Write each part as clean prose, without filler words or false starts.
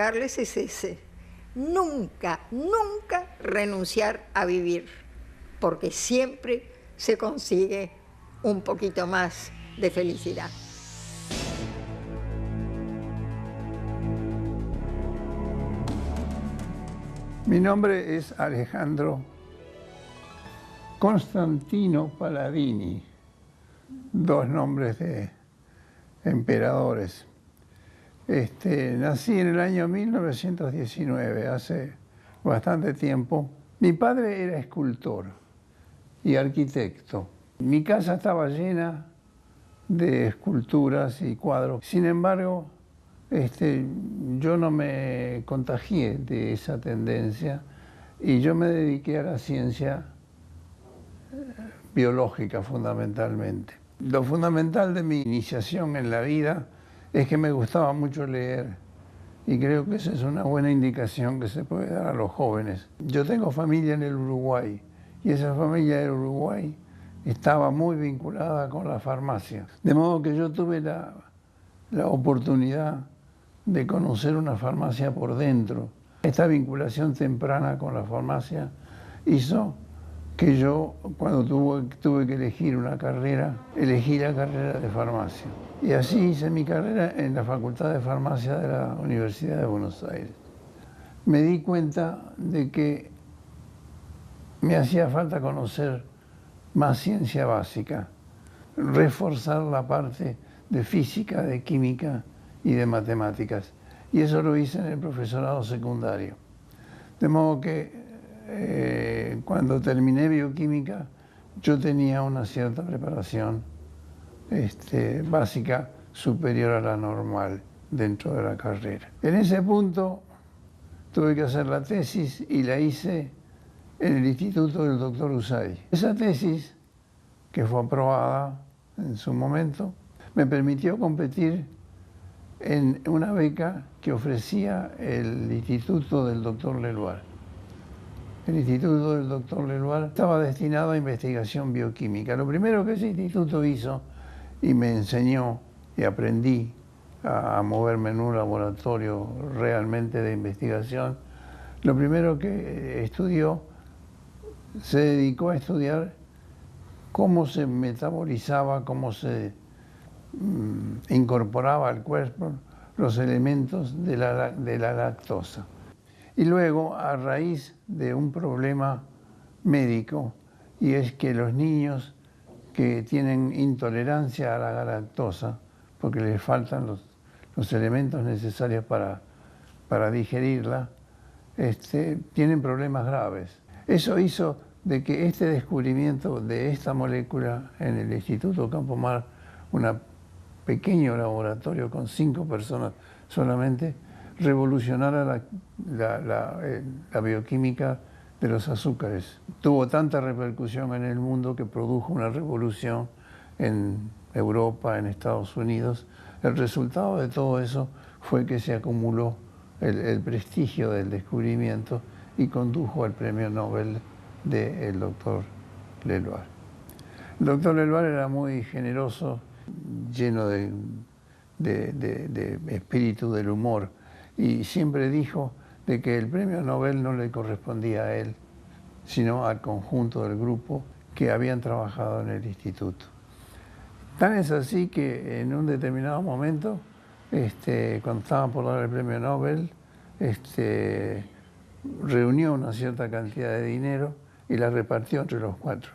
dejarles es ese: nunca, nunca renunciar a vivir, porque siempre se consigue un poquito más de felicidad. Mi nombre es Alejandro Constantino Palladini, dos nombres de emperadores. Nací en el año 1919, hace bastante tiempo. Mi padre era escultor y arquitecto. Mi casa estaba llena de esculturas y cuadros. Sin embargo, yo no me contagié de esa tendencia y yo me dediqué a la ciencia biológica fundamentalmente. Lo fundamental de mi iniciación en la vida es que me gustaba mucho leer y creo que esa es una buena indicación que se puede dar a los jóvenes. Yo tengo familia en el Uruguay y esa familia del Uruguay estaba muy vinculada con la farmacia. De modo que yo tuve la oportunidad de conocer una farmacia por dentro. Esta vinculación temprana con la farmacia hizo que yo, cuando tuve que elegir una carrera, elegí la carrera de farmacia. Y así hice mi carrera en la Facultad de Farmacia de la Universidad de Buenos Aires. Me di cuenta de que me hacía falta conocer más ciencia básica, reforzar la parte de física, de química y de matemáticas. Y eso lo hice en el profesorado secundario. De modo que cuando terminé bioquímica, yo tenía una cierta preparación básica superior a la normal dentro de la carrera. En ese punto tuve que hacer la tesis y la hice en el instituto del doctor Usay. Esa tesis, que fue aprobada en su momento, me permitió competir en una beca que ofrecía el instituto del doctor Leloir. El instituto del doctor Leloir estaba destinado a investigación bioquímica. Lo primero que ese instituto hizo, y me enseñó y aprendí a moverme en un laboratorio realmente de investigación, lo primero que estudió, se dedicó a estudiar cómo se metabolizaba, cómo se incorporaba al cuerpo los elementos de la lactosa. Y luego, a raíz de un problema médico, y es que los niños que tienen intolerancia a la lactosa, porque les faltan los elementos necesarios para digerirla, tienen problemas graves. Eso hizo de que este descubrimiento de esta molécula en el Instituto Campomar, un pequeño laboratorio con 5 personas solamente, revolucionara la bioquímica de los azúcares. Tuvo tanta repercusión en el mundo que produjo una revolución en Europa, en Estados Unidos. El resultado de todo eso fue que se acumuló el prestigio del descubrimiento y condujo al premio Nobel del doctor Leloir. El doctor Leloir era muy generoso, lleno de espíritu del humor, y siempre dijo de que el premio Nobel no le correspondía a él, sino al conjunto del grupo que habían trabajado en el instituto. Tan es así que en un determinado momento, cuando estaban por dar el premio Nobel, reunió una cierta cantidad de dinero y la repartió entre los 4.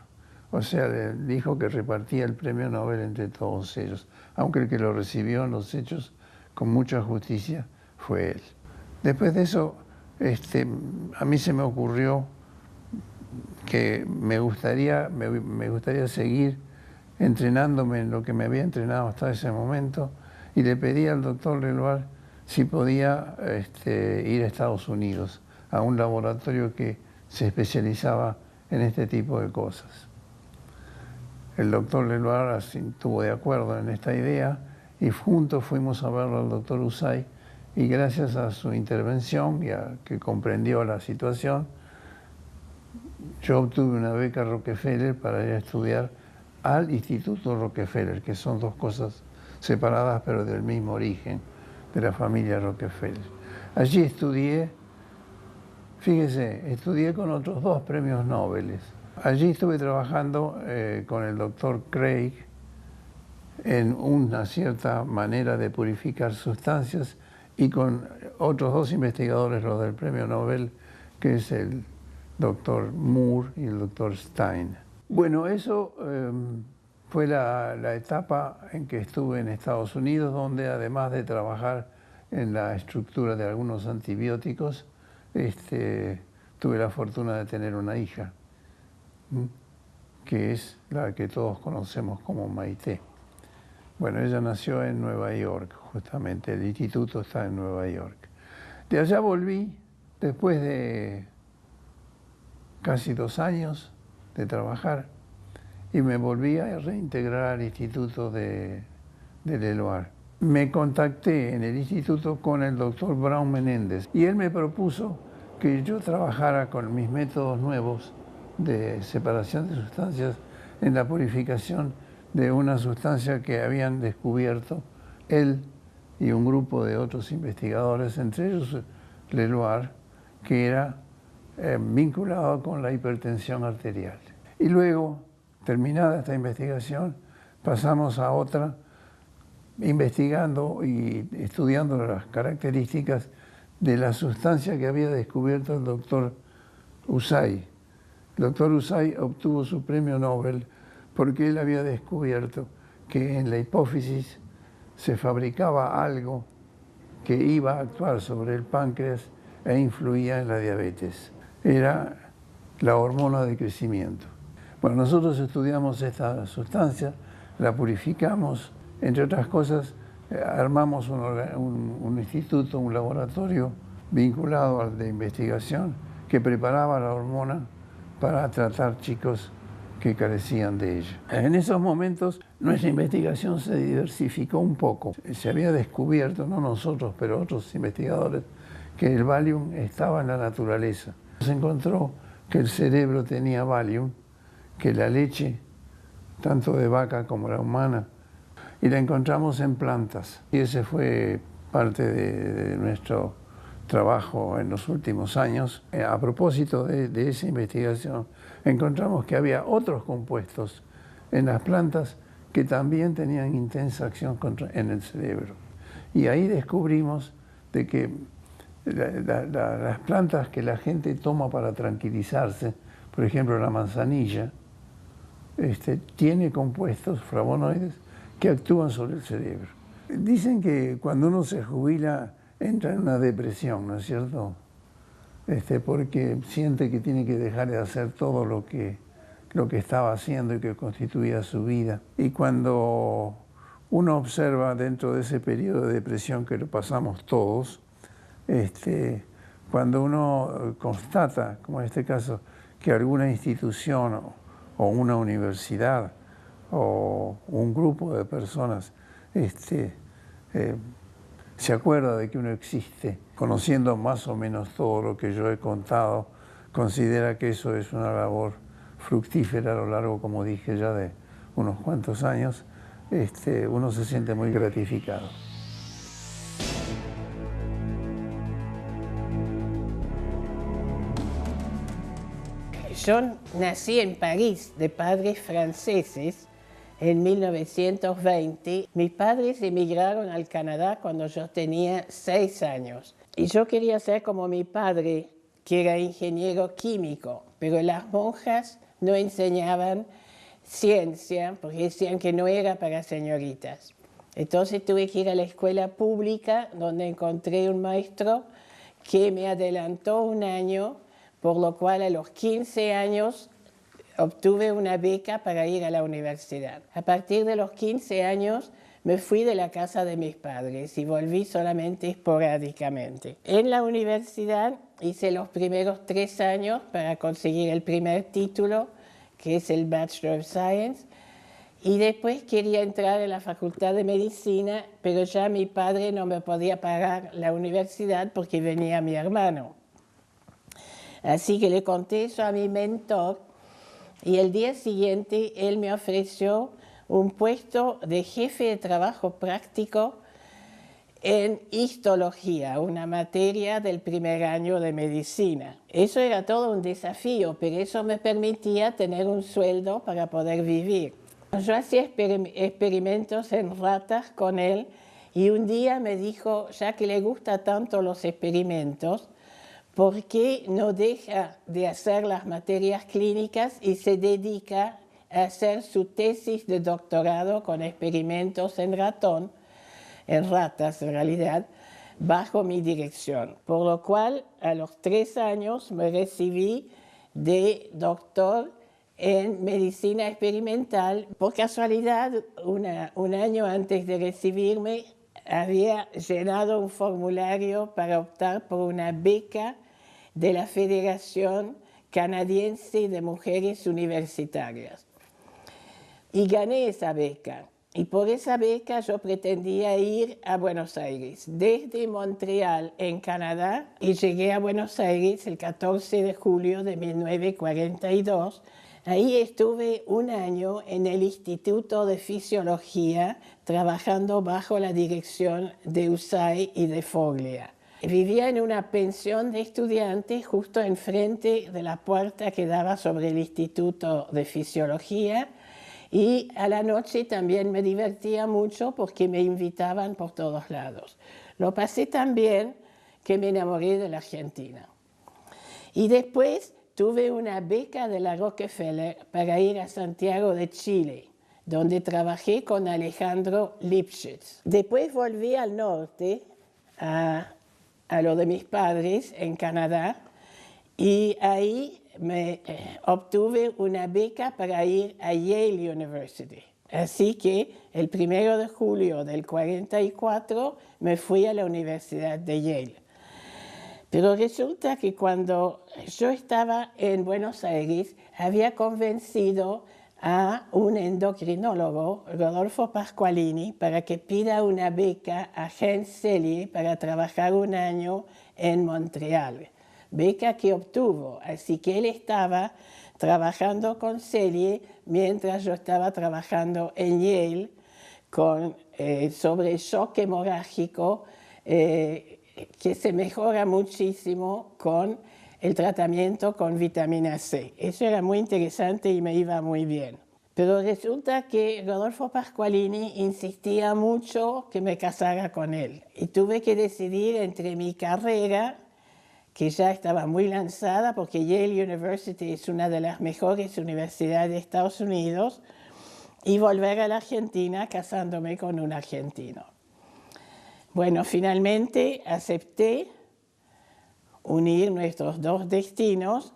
O sea, le dijo que repartía el premio Nobel entre todos ellos, aunque el que lo recibió en los hechos con mucha justicia fue él. Después de eso, a mí se me ocurrió que me gustaría seguir entrenándome en lo que me había entrenado hasta ese momento, y le pedí al doctor Leloir si podía ir a Estados Unidos, a un laboratorio que se especializaba en este tipo de cosas. El doctor Leloir estuvo de acuerdo en esta idea y juntos fuimos a verlo al doctor Usay, y gracias a su intervención y a que comprendió la situación, yo obtuve una beca Rockefeller para ir a estudiar al Instituto Rockefeller, que son dos cosas separadas pero del mismo origen, de la familia Rockefeller. Allí estudié, fíjese, estudié con otros 2 premios Nobel. Allí estuve trabajando con el doctor Craig en una cierta manera de purificar sustancias y con otros 2 investigadores, los del premio Nobel, que es el doctor Moore y el doctor Stein. Bueno, eso fue la etapa en que estuve en Estados Unidos, donde además de trabajar en la estructura de algunos antibióticos, tuve la fortuna de tener una hija, que es la que todos conocemos como Maite. Bueno, ella nació en Nueva York, justamente, el instituto está en Nueva York. De allá volví, después de casi 2 años de trabajar, y me volví a reintegrar al instituto de Leloir. Me contacté en el instituto con el doctor Braun Menéndez, y él me propuso que yo trabajara con mis métodos nuevos de separación de sustancias en la purificación de una sustancia que habían descubierto él y un grupo de otros investigadores, entre ellos Leloir, que era vinculado con la hipertensión arterial. Y luego, terminada esta investigación, pasamos a otra, investigando y estudiando las características de la sustancia que había descubierto el doctor Usai. El doctor Usai obtuvo su premio Nobel porque él había descubierto que en la hipófisis se fabricaba algo que iba a actuar sobre el páncreas e influía en la diabetes. Era la hormona de crecimiento. Bueno, nosotros estudiamos esta sustancia, la purificamos, entre otras cosas, armamos un instituto, un laboratorio vinculado al de investigación que preparaba la hormona para tratar chicos que carecían de ella. En esos momentos nuestra investigación se diversificó un poco. Se había descubierto, no nosotros, pero otros investigadores, que el Valium estaba en la naturaleza. Se encontró que el cerebro tenía Valium, que la leche, tanto de vaca como la humana, y la encontramos en plantas. Y ese fue parte de nuestro trabajo en los últimos años. A propósito de esa investigación, encontramos que había otros compuestos en las plantas que también tenían intensa acción en el cerebro. Y ahí descubrimos de que las plantas que la gente toma para tranquilizarse, por ejemplo la manzanilla, tiene compuestos flavonoides que actúan sobre el cerebro. Dicen que cuando uno se jubila entra en una depresión, ¿no es cierto? Porque siente que tiene que dejar de hacer todo lo que estaba haciendo y que constituía su vida. Y cuando uno observa dentro de ese periodo de depresión que lo pasamos todos, cuando uno constata, como en este caso, que alguna institución o una universidad o un grupo de personas se acuerda de que uno existe, conociendo más o menos todo lo que yo he contado, considera que eso es una labor fructífera a lo largo, como dije ya, de unos cuantos años, uno se siente muy gratificado. Yo nací en París de padres franceses en 1920. Mis padres emigraron al Canadá cuando yo tenía 6 años. Y yo quería ser como mi padre, que era ingeniero químico, pero las monjas no enseñaban ciencia porque decían que no era para señoritas. Entonces tuve que ir a la escuela pública donde encontré un maestro que me adelantó un año, por lo cual a los 15 años obtuve una beca para ir a la universidad. A partir de los 15 años me fui de la casa de mis padres y volví solamente esporádicamente. En la universidad hice los primeros 3 años para conseguir el primer título, que es el Bachelor of Science, y después quería entrar en la Facultad de Medicina, pero ya mi padre no me podía pagar la universidad porque venía mi hermano. Así que le conté eso a mi mentor y el día siguiente él me ofreció un puesto de jefe de trabajo práctico en histología, una materia del primer año de medicina. Eso era todo un desafío, pero eso me permitía tener un sueldo para poder vivir. Yo hacía experimentos en ratas con él y un día me dijo, ya que le gusta tanto los experimentos, ¿por qué no deja de hacer las materias clínicas y se dedica a hacer su tesis de doctorado con experimentos en ratón, en ratas en realidad, bajo mi dirección? Por lo cual, a los 3 años me recibí de doctor en medicina experimental. Por casualidad, un año antes de recibirme, había llenado un formulario para optar por una beca de la Federación Canadiense de Mujeres Universitarias. Y gané esa beca. Y por esa beca yo pretendía ir a Buenos Aires, desde Montreal, en Canadá, y llegué a Buenos Aires el 14 de julio de 1942. Ahí estuve un año en el Instituto de Fisiología, trabajando bajo la dirección de Usai y de Foglia. Vivía en una pensión de estudiantes justo enfrente de la puerta que daba sobre el Instituto de Fisiología, y a la noche también me divertía mucho porque me invitaban por todos lados. Lo pasé tan bien que me enamoré de la Argentina. Y después tuve una beca de la Rockefeller para ir a Santiago de Chile, donde trabajé con Alejandro Lipschitz. Después volví al norte, a lo de mis padres en Canadá, y ahí me obtuve una beca para ir a Yale University. Así que el 1 de julio del 44 me fui a la Universidad de Yale. Pero resulta que cuando yo estaba en Buenos Aires, había convencido a un endocrinólogo, Rodolfo Pasqualini, para que pida una beca a Hans Selye para trabajar un año en Montreal. Beca que obtuvo, así que él estaba trabajando con Selye mientras yo estaba trabajando en Yale sobre shock hemorrágico, que se mejora muchísimo con el tratamiento con vitamina C. Eso era muy interesante y me iba muy bien. Pero resulta que Rodolfo Pasqualini insistía mucho que me casara con él. Y tuve que decidir entre mi carrera, que ya estaba muy lanzada, porque Yale University es una de las mejores universidades de Estados Unidos, y volver a la Argentina casándome con un argentino. Bueno, finalmente acepté unir nuestros dos destinos,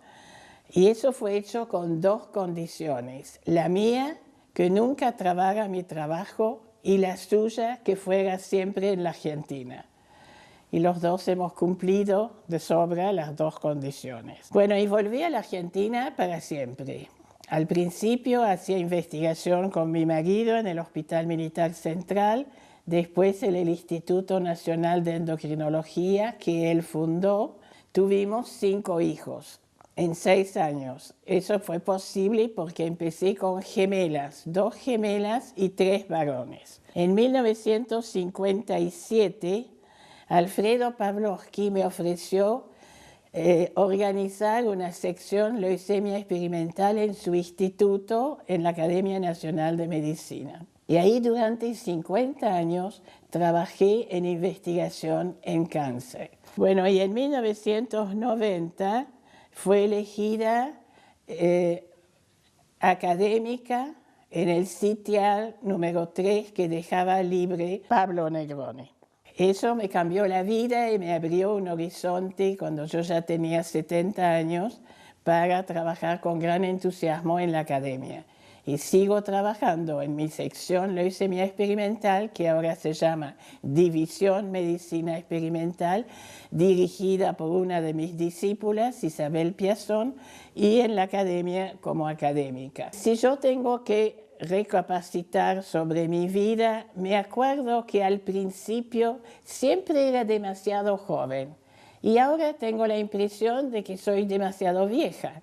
y eso fue hecho con 2 condiciones. La mía, que nunca trabara mi trabajo, y la suya, que fuera siempre en la Argentina. Y los dos hemos cumplido de sobra las 2 condiciones. Bueno, y volví a la Argentina para siempre. Al principio hacía investigación con mi marido en el Hospital Militar Central, después en el Instituto Nacional de Endocrinología que él fundó. Tuvimos 5 hijos en 6 años. Eso fue posible porque empecé con gemelas, 2 gemelas y 3 varones. En 1957, Alfredo Pavlovsky me ofreció organizar una sección leucemia experimental en su instituto en la Academia Nacional de Medicina. Y ahí durante 50 años trabajé en investigación en cáncer. Bueno, y en 1990 fue elegida académica en el sitial número 3 que dejaba libre Pablo Negroni. Eso me cambió la vida y me abrió un horizonte cuando yo ya tenía 70 años para trabajar con gran entusiasmo en la academia. Y sigo trabajando en mi sección leucemia experimental, que ahora se llama División Medicina Experimental, dirigida por una de mis discípulas, Isabel Piazón, y en la academia como académica. Si yo tengo que recapacitar sobre mi vida, me acuerdo que al principio siempre era demasiado joven y ahora tengo la impresión de que soy demasiado vieja.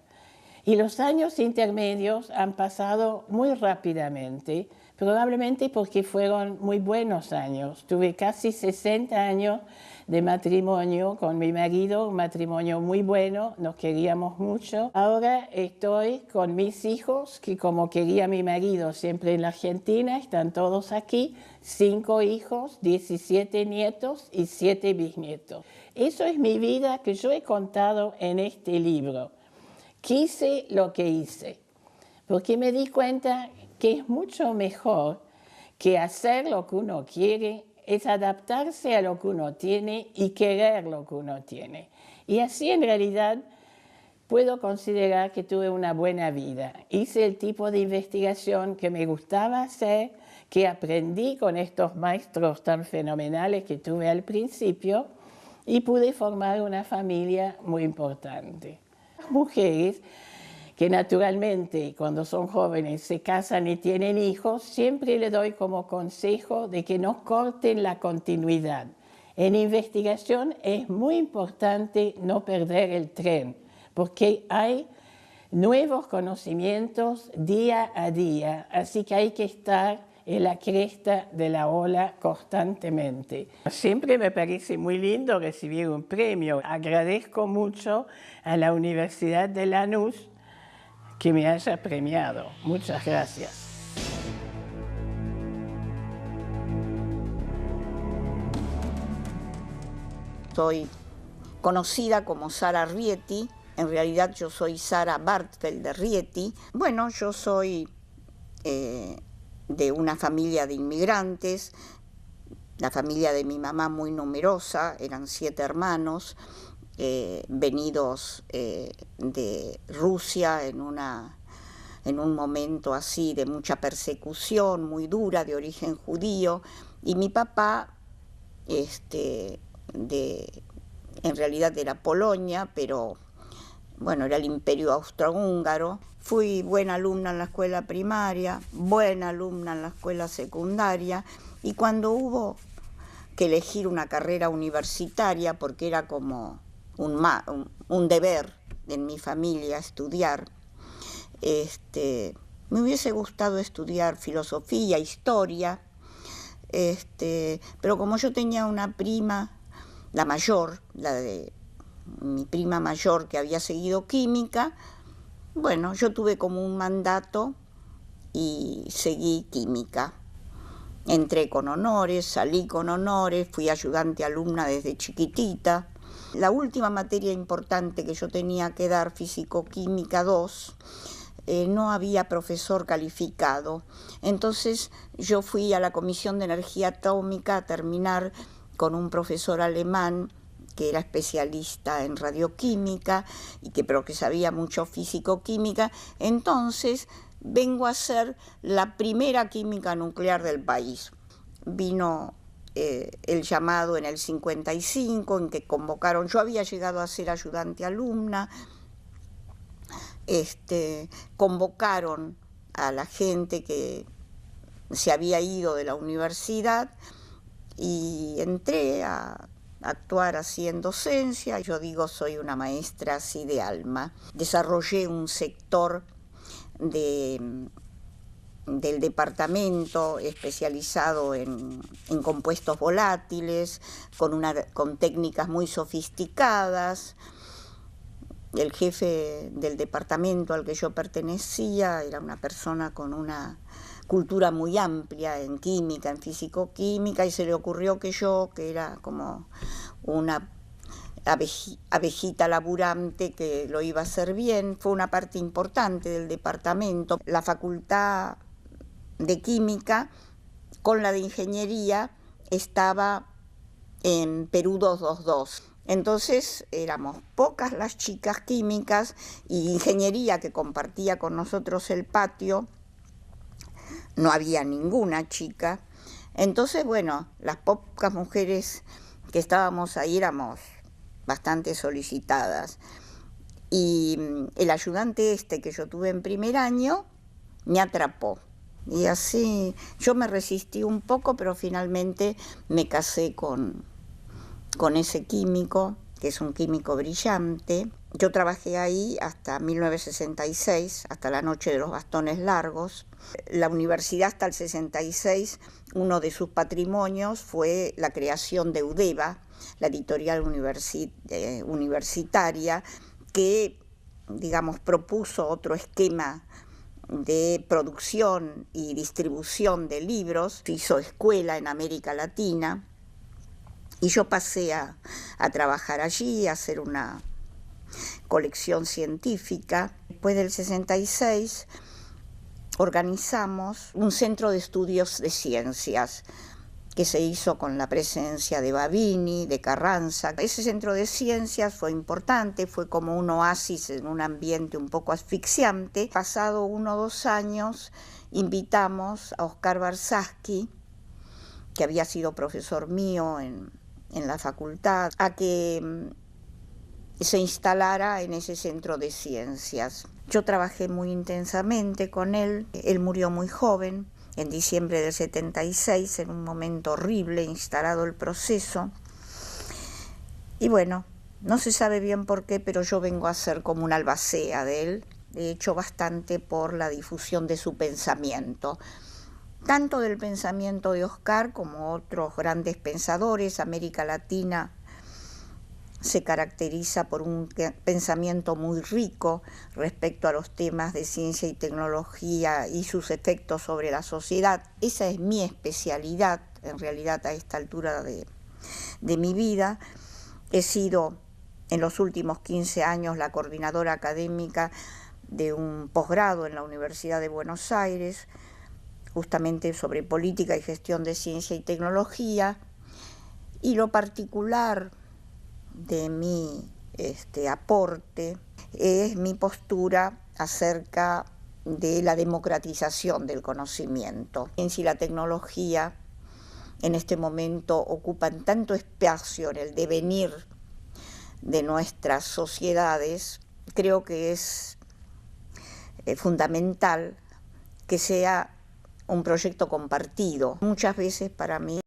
Y los años intermedios han pasado muy rápidamente Probablemente porque fueron muy buenos años. Tuve casi 60 años de matrimonio con mi marido, un matrimonio muy bueno, nos queríamos mucho. Ahora estoy con mis hijos, que como quería mi marido siempre en la Argentina, están todos aquí, 5 hijos, 17 nietos y 7 bisnietos. Eso es mi vida que yo he contado en este libro. Quise lo que hice, porque me di cuenta que es mucho mejor que hacer lo que uno quiere, es adaptarse a lo que uno tiene y querer lo que uno tiene. Y así en realidad puedo considerar que tuve una buena vida. Hice el tipo de investigación que me gustaba hacer, que aprendí con estos maestros tan fenomenales que tuve al principio y pude formar una familia muy importante. Las mujeres que naturalmente cuando son jóvenes se casan y tienen hijos, siempre les doy como consejo de que no corten la continuidad. En investigación es muy importante no perder el tren, porque hay nuevos conocimientos día a día, así que hay que estar en la cresta de la ola constantemente. Siempre me parece muy lindo recibir un premio. Agradezco mucho a la Universidad de Lanús que me haya premiado. Muchas gracias. Soy conocida como Sara Rieti, en realidad yo soy Sara Bartfeld de Rieti. Bueno, yo soy de una familia de inmigrantes, la familia de mi mamá muy numerosa, eran 7 hermanos, venidos de Rusia en un momento así de mucha persecución, muy dura, de origen judío, y mi papá, en realidad era Polonia, pero bueno, era el Imperio Austrohúngaro. Fui buena alumna en la escuela primaria, buena alumna en la escuela secundaria, y cuando hubo que elegir una carrera universitaria, porque era como un deber en mi familia estudiar, me hubiese gustado estudiar filosofía, historia, pero como yo tenía una prima, la mayor, mi prima mayor que había seguido química, bueno, yo tuve como un mandato y seguí química. Entré con honores, salí con honores, fui ayudante alumna desde chiquitita. La última materia importante que yo tenía que dar, Físico-Química 2, no había profesor calificado. Entonces yo fui a la Comisión de Energía Atómica a terminar con un profesor alemán que era especialista en radioquímica, pero que sabía mucho físico-química. Entonces vengo a ser la primera química nuclear del país. Vino el llamado en el 55, en que convocaron, yo había llegado a ser ayudante alumna, convocaron a la gente que se había ido de la universidad y entré a actuar así en docencia. Yo digo, soy una maestra así de alma. Desarrollé un sector del departamento especializado en compuestos volátiles, con técnicas muy sofisticadas. El jefe del departamento al que yo pertenecía era una persona con una cultura muy amplia en química, en físico-química, y se le ocurrió que yo, que era como una abejita laburante que lo iba a hacer bien, fue una parte importante del departamento. La facultad de química con la de ingeniería estaba en Perú 222. Entonces éramos pocas las chicas químicas, y ingeniería, que compartía con nosotros el patio, no había ninguna chica. Entonces, bueno, las pocas mujeres que estábamos ahí éramos bastante solicitadas. Y el ayudante que yo tuve en primer año me atrapó. Y así yo me resistí un poco, pero finalmente me casé con ese químico, que es un químico brillante. Yo trabajé ahí hasta 1966, hasta la noche de los bastones largos. La universidad hasta el 66, uno de sus patrimonios fue la creación de Udeva, la editorial universitaria, que, digamos, propuso otro esquema de producción y distribución de libros. Hizo escuela en América Latina y yo pasé a trabajar allí, a hacer una colección científica. Después del 66 organizamos un centro de estudios de ciencias que se hizo con la presencia de Babini, de Carranza. Ese centro de ciencias fue importante, fue como un oasis en un ambiente un poco asfixiante. Pasado 1 o 2 años, invitamos a Oscar Barsaski, que había sido profesor mío en la facultad, a que se instalara en ese centro de ciencias. Yo trabajé muy intensamente con él. Él murió muy joven, en diciembre del 76, en un momento horrible, instalado el proceso. Y bueno, no se sabe bien por qué, pero yo vengo a ser como una albacea de él. He hecho bastante por la difusión de su pensamiento, tanto del pensamiento de Oscar como otros grandes pensadores. América Latina se caracteriza por un pensamiento muy rico respecto a los temas de ciencia y tecnología y sus efectos sobre la sociedad. Esa es mi especialidad, en realidad, a esta altura de mi vida. He sido en los últimos 15 años la coordinadora académica de un posgrado en la Universidad de Buenos Aires, justamente sobre política y gestión de ciencia y tecnología, y lo particular de mi aporte es mi postura acerca de la democratización del conocimiento. La ciencia y la tecnología en este momento ocupan tanto espacio en el devenir de nuestras sociedades. Creo que es fundamental que sea un proyecto compartido. Muchas veces para mí